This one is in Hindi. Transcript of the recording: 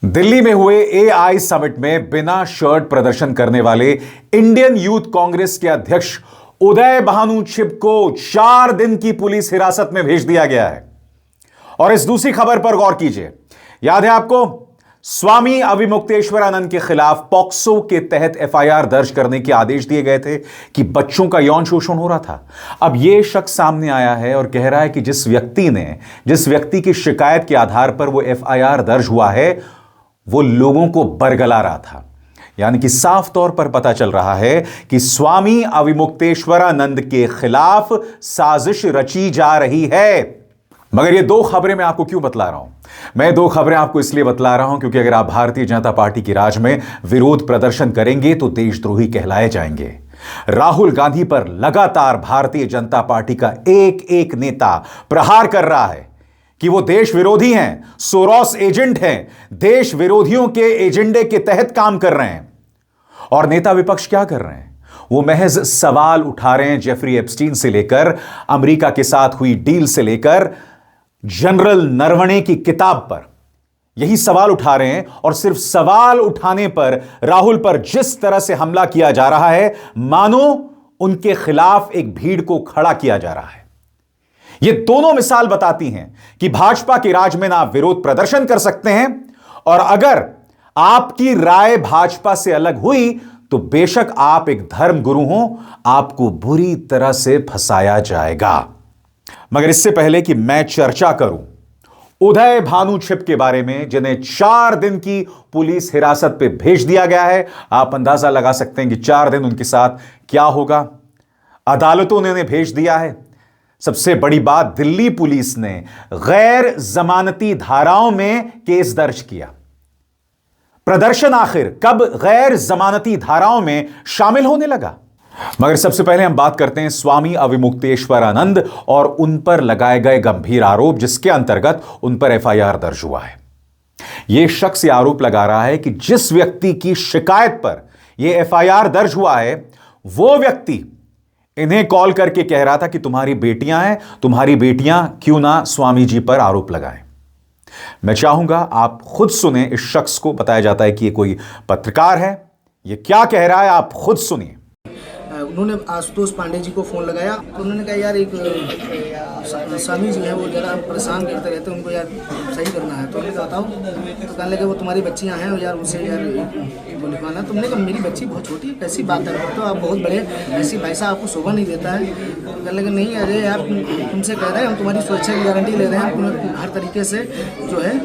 दिल्ली में हुए एआई समिट में बिना शर्ट प्रदर्शन करने वाले इंडियन यूथ कांग्रेस के अध्यक्ष उदय भानु छिब को 4 दिन की पुलिस हिरासत में भेज दिया गया है। और इस दूसरी खबर पर गौर कीजिए। याद है आपको, स्वामी अविमुक्तेश्वरानंद के खिलाफ पॉक्सो के तहत एफआईआर दर्ज करने के आदेश दिए गए थे कि बच्चों का यौन शोषण हो रहा था। अब यह शख्स सामने आया है और कह रहा है कि जिस व्यक्ति की शिकायत के आधार पर वो एफआईआर दर्ज हुआ है, वो लोगों को बरगला रहा था। यानी कि साफ तौर पर पता चल रहा है कि स्वामी अविमुक्तेश्वरानंद के खिलाफ साजिश रची जा रही है। मगर ये 2 खबरें मैं आपको क्यों बतला रहा हूं? मैं 2 खबरें आपको इसलिए बतला रहा हूं क्योंकि अगर आप भारतीय जनता पार्टी की राज में विरोध प्रदर्शन करेंगे तो देशद्रोही कहलाए जाएंगे। राहुल गांधी पर लगातार भारतीय जनता पार्टी का एक नेता प्रहार कर रहा है कि वो देश विरोधी हैं, सोरोस एजेंट हैं, देश विरोधियों के एजेंडे के तहत काम कर रहे हैं। और नेता विपक्ष क्या कर रहे हैं? वो महज सवाल उठा रहे हैं, जेफरी एप्स्टीन से लेकर अमेरिका के साथ हुई डील से लेकर जनरल नरवणे की किताब पर यही सवाल उठा रहे हैं। और सिर्फ सवाल उठाने पर राहुल पर जिस तरह से हमला किया जा रहा है, मानो उनके खिलाफ एक भीड़ को खड़ा किया जा रहा है। ये दोनों मिसाल बताती हैं कि भाजपा के राज में ना विरोध प्रदर्शन कर सकते हैं, और अगर आपकी राय भाजपा से अलग हुई तो बेशक आप एक धर्म गुरु हो, आपको बुरी तरह से फंसाया जाएगा। मगर इससे पहले कि मैं चर्चा करूं उदय भानु छिब के बारे में, जिन्हें 4 दिन की पुलिस हिरासत पे भेज दिया गया है, आप अंदाजा लगा सकते हैं कि 4 दिन उनके साथ क्या होगा। अदालतों ने उन्हें भेज दिया है। सबसे बड़ी बात, दिल्ली पुलिस ने गैर जमानती धाराओं में केस दर्ज किया। प्रदर्शन आखिर कब गैर जमानती धाराओं में शामिल होने लगा? मगर सबसे पहले हम बात करते हैं स्वामी अविमुक्तेश्वरानंद और उन पर लगाए गए गंभीर आरोप, जिसके अंतर्गत उन पर एफआईआर दर्ज हुआ है। यह शख्स यह आरोप लगा रहा है कि जिस व्यक्ति की शिकायत पर यह एफआईआर दर्ज हुआ है, वो व्यक्ति इन्हें कॉल करके कह रहा था कि तुम्हारी बेटियां हैं, तुम्हारी बेटियां क्यों ना स्वामी जी पर आरोप लगाएं। मैं चाहूंगा आप खुद सुने। इस शख्स को बताया जाता है कि ये कोई पत्रकार है। ये क्या कह रहा है, आप खुद सुनिए। उन्होंने आशुतोष पांडे जी को फ़ोन लगाया तो उन्होंने कहा, यार एक स्वामी जी हैं, वो ज़रा परेशान करते रहते हैं, उनको यार सही करना है। तो उन्होंने बताओ, तो कहने लगे वो तुम्हारी बच्चियां हैं यार, उसे यार वो लिखवाना। तुमने कहा मेरी बच्ची बहुत छोटी है, कैसी बात है, तो आप बहुत बड़े, ऐसी पैसा आपको शोभा नहीं देता है। तो कहने लगे नहीं अरे यार तुमसे कह रहे हैं, हम तुम्हारी सुरक्षा की गारंटी ले रहे हैं, तुम्हें हर तरीके से जो है